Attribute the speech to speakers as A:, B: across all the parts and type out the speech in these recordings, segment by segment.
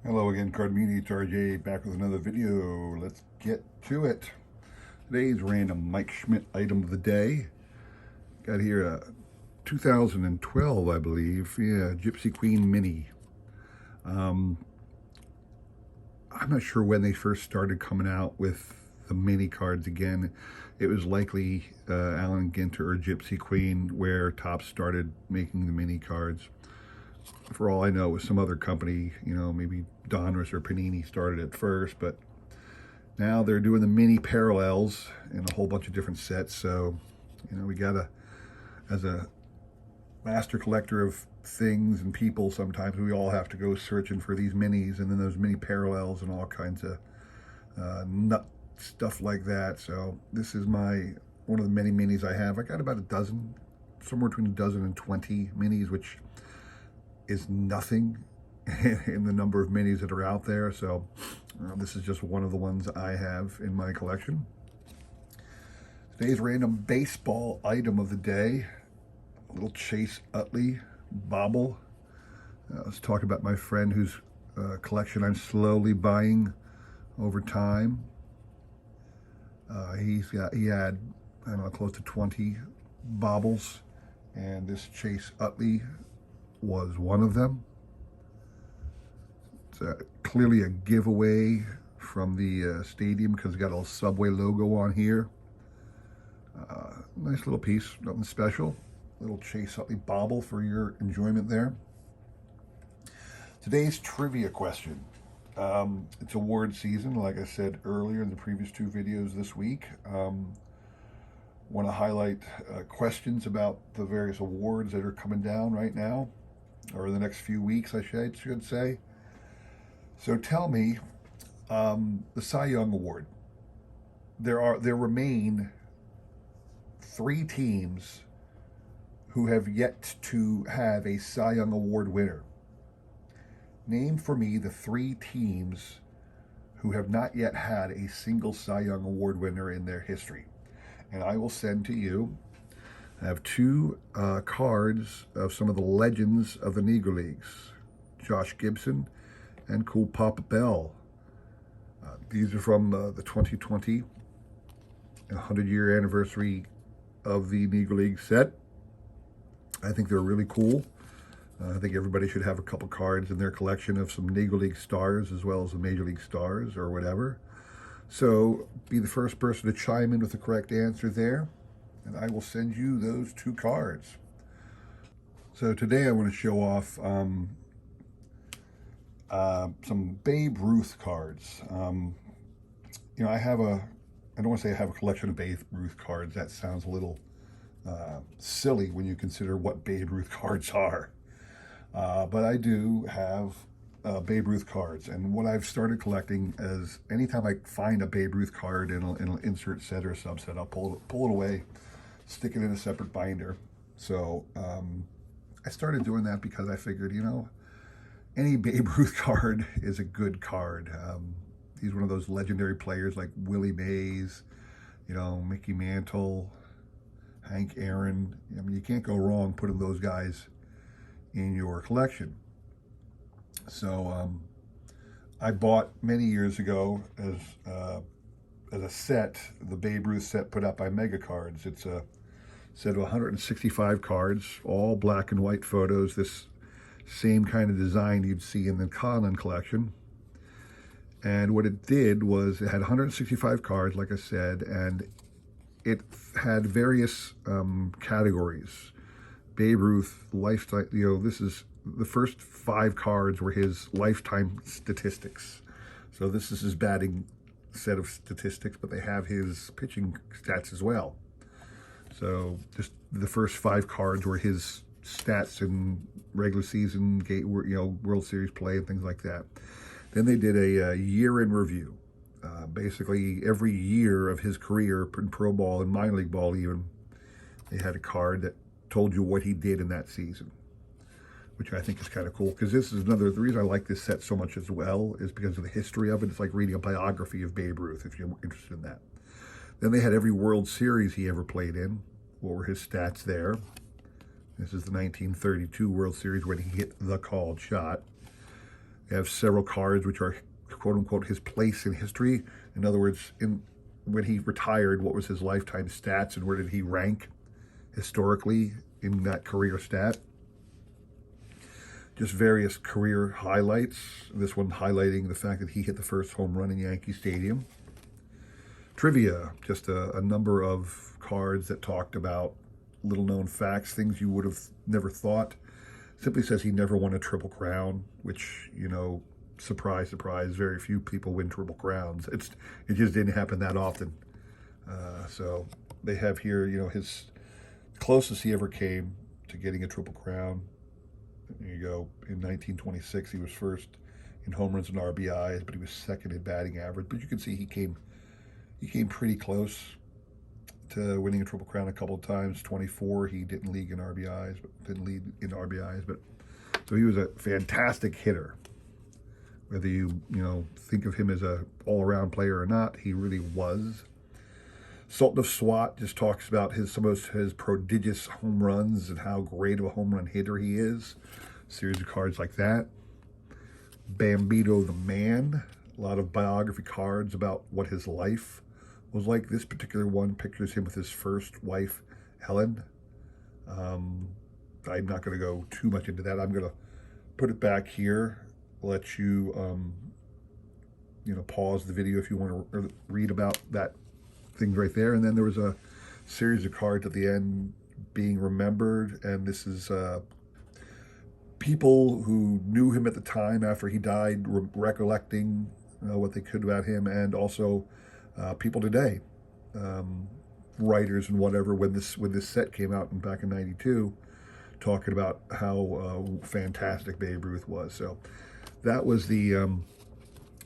A: Hello again, Card Media, RJ, back with another video. Let's get to it. Today's random Mike Schmidt item of the day. Got here a 2012, I believe. Yeah, Gypsy Queen Mini. I'm not sure when they first started coming out with the mini cards again. It was likely Allen Ginter or Gypsy Queen where Topps started making the mini cards. For all I know, it was some other company, maybe Donruss or Panini started it first, but now they're doing the mini parallels in a whole bunch of different sets. So, we gotta, as a master collector of things and people, sometimes we all have to go searching for these minis and then those mini parallels and all kinds of nut stuff like that. So this is one of the many minis I have. I got about a dozen, somewhere between a dozen and 20 minis, which is nothing in the number of minis that are out there. So this is just one of the ones I have in my collection. Today's random baseball item of the day, a little Chase Utley bobble. Let's talk about my friend whose collection I'm slowly buying over time. He had, I don't know, close to 20 bobbles, and this Chase Utley was one of them. It's clearly a giveaway from the stadium because it's got a little Subway logo on here. Nice little piece, nothing special. Little Chase Utley bobble for your enjoyment there. Today's trivia question. It's award season, like I said earlier in the previous two videos this week. Want to highlight questions about the various awards that are coming down right now, or the next few weeks, I should say. So tell me, the Cy Young Award. There remain 3 teams who have yet to have a Cy Young Award winner. Name for me the 3 teams who have not yet had a single Cy Young Award winner in their history. And I will send to you, I have 2 cards of some of the legends of the Negro Leagues, Josh Gibson and Cool Papa Bell. These are from the 2020 100-year anniversary of the Negro League set. I think they're really cool. I think everybody should have a couple cards in their collection of some Negro League stars as well as the Major League stars or whatever. So be the first person to chime in with the correct answer there, and I will send you those 2 cards. So today I want to show off some Babe Ruth cards. I don't want to say I have a collection of Babe Ruth cards. That sounds a little silly when you consider what Babe Ruth cards are. But I do have Babe Ruth cards, and what I've started collecting is anytime I find a Babe Ruth card in an insert set or subset, I'll pull it away, stick it in a separate binder. So I started doing that because I figured, any Babe Ruth card is a good card. He's one of those legendary players like Willie Mays, Mickey Mantle, Hank Aaron. I mean, you can't go wrong putting those guys in your collection. So I bought many years ago as a set, the Babe Ruth set put out by Mega Cards. It's a set of 165 cards, all black and white photos, this same kind of design you'd see in the Conlon collection. And what it did was it had 165 cards, like I said, and it had various categories. Babe Ruth, lifetime, this is the first 5 cards were his lifetime statistics. So this is his batting set of statistics, but they have his pitching stats as well. So just the first 5 cards were his stats in regular season, World Series play and things like that. Then they did a year in review. Basically every year of his career in pro ball and minor league ball even, they had a card that told you what he did in that season, which I think is kind of cool, because this is the reason I like this set so much as well is because of the history of it. It's like reading a biography of Babe Ruth if you're interested in that. Then they had every World Series he ever played in. What were his stats there? This is the 1932 World Series when he hit the called shot. We have several cards which are quote unquote his place in history. In other words, when he retired, what was his lifetime stats and where did he rank historically in that career stat? Just various career highlights. This one highlighting the fact that he hit the first home run in Yankee Stadium. Trivia, just a number of cards that talked about little known facts, things you would have never thought. Simply says he never won a Triple Crown, which, you know, surprise, surprise, very few people win Triple Crowns. It just didn't happen that often. So they have here, you know, his closest he ever came to getting a Triple Crown. There you go. In 1926, he was first in home runs and RBIs, but he was second in batting average. But you can see he came pretty close to winning a Triple Crown a couple of times. 24, he didn't lead in RBIs, but so he was a fantastic hitter. Whether you think of him as a all-around player or not, he really was. Sultan of Swat just talks about some of his prodigious home runs and how great of a home run hitter he is. A series of cards like that. Bambino the Man, a lot of biography cards about what his life was like. This particular one pictures him with his first wife, Helen. I'm not going to go too much into that. I'm going to put it back here, let you, pause the video if you want to read about that thing right there. And then there was a series of cards at the end being remembered, and this is people who knew him at the time after he died, recollecting what they could about him, and also people today, writers and whatever, when this set came out back in '92, talking about how fantastic Babe Ruth was. So that was the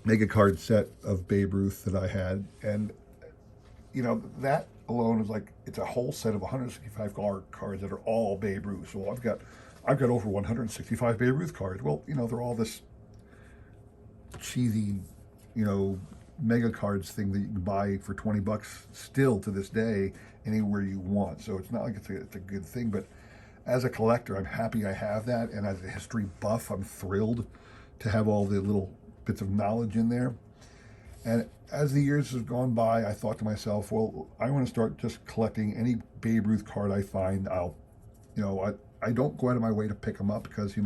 A: mega card set of Babe Ruth that I had, and that alone is like, it's a whole set of 165 cards that are all Babe Ruth. So I've got over 165 Babe Ruth cards. Well, they're all this cheesy, mega cards thing that you can buy for $20 still to this day anywhere you want. So it's not like it's a good thing, but as a collector, I'm happy I have that, and as a history buff, I'm thrilled to have all the little bits of knowledge in there. And as the years have gone by, I thought to myself, well, I want to start just collecting any Babe Ruth card I find. I don't go out of my way to pick them up because,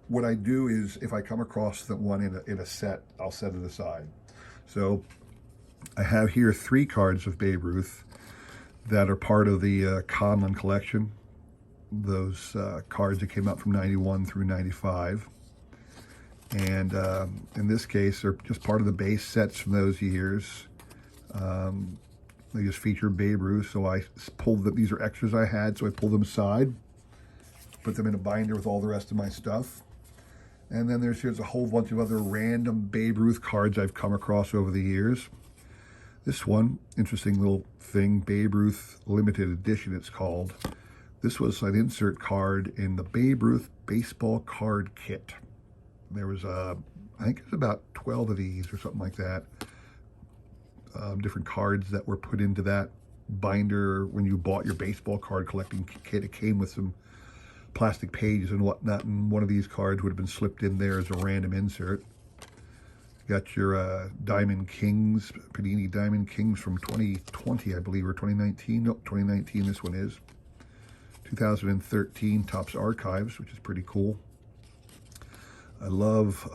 A: what I do is if I come across the one in a set, I'll set it aside. So I have here 3 cards of Babe Ruth that are part of the Conlon collection. Those cards that came out from 91 through 95. And in this case, they're just part of the base sets from those years. They just feature Babe Ruth, so I pulled these are extras I had, so I pulled them aside, put them in a binder with all the rest of my stuff. And then here's a whole bunch of other random Babe Ruth cards I've come across over the years. This one, interesting little thing, Babe Ruth Limited Edition it's called. This was an insert card in the Babe Ruth baseball card kit. There was, I think it was about 12 of these or something like that. Different cards that were put into that binder when you bought your baseball card collecting kit. It came with some plastic pages and whatnot, and one of these cards would have been slipped in there as a random insert. Got your Diamond Kings, Panini Diamond Kings from 2020, I believe, or 2019. Nope, 2019 this one is. 2013 Topps Archives, which is pretty cool. I love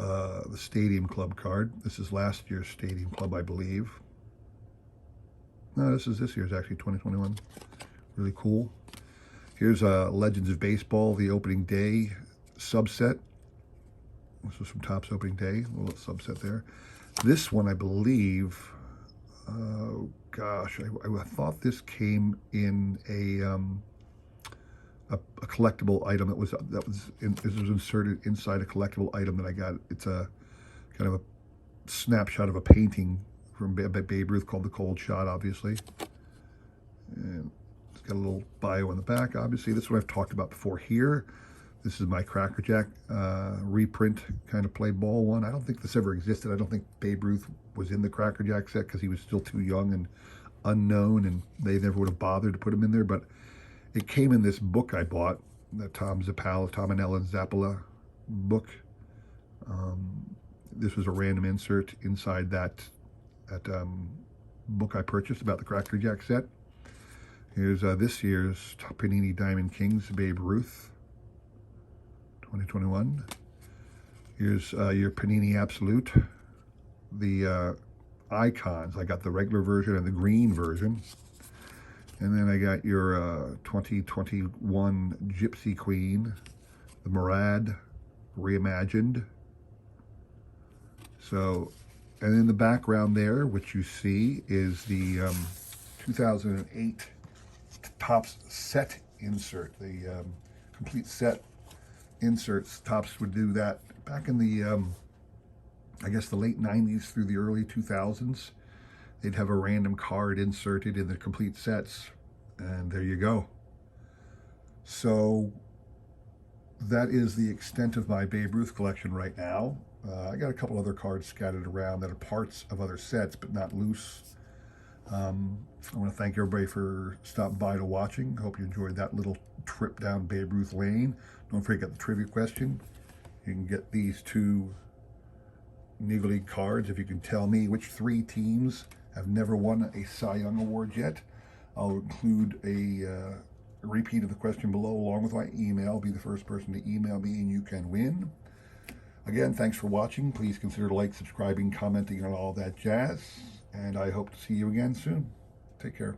A: the Stadium Club card. This is last year's Stadium Club, I believe. No, this year's actually 2021. Really cool. Here's Legends of Baseball, the opening day subset. This was from Topps opening day, a little subset there. This one, I believe, oh gosh, I thought this came in a collectible item this was inserted inside a collectible item that I got. It's a kind of a snapshot of a painting from Babe Ruth called The Cold Shot, obviously. And it's got a little bio in the back, obviously. This one I've talked about before here. This is my Cracker Jack reprint kind of play ball one. I don't think this ever existed. I don't think Babe Ruth was in the Cracker Jack set because he was still too young and unknown, and they never would have bothered to put him in there. But it came in this book I bought, the Tom and Ellen Zappala book. This was a random insert inside that book I purchased about the Cracker Jack set. Here's this year's Panini Diamond Kings, Babe Ruth, 2021. Here's your Panini Absolute, the icons. I got the regular version and the green version. And then I got your 2021 Gypsy Queen, the Murad reimagined. So, and in the background there, which you see is the 2008 Topps set insert, the complete set inserts. Topps would do that back in the, I guess, the late 90s through the early 2000s. They'd have a random card inserted in the complete sets, and there you go. So that is the extent of my Babe Ruth collection right now. I got a couple other cards scattered around that are parts of other sets, but not loose. I want to thank everybody for stopping by to watching. Hope you enjoyed that little trip down Babe Ruth lane. Don't forget the trivia question. You can get these two Negro League cards if you can tell me which 3 teams have never won a Cy Young Award yet. I'll include a repeat of the question below along with my email. Be the first person to email me and you can win. Again, thanks for watching. Please consider like, subscribing, commenting, and all that jazz. And I hope to see you again soon. Take care.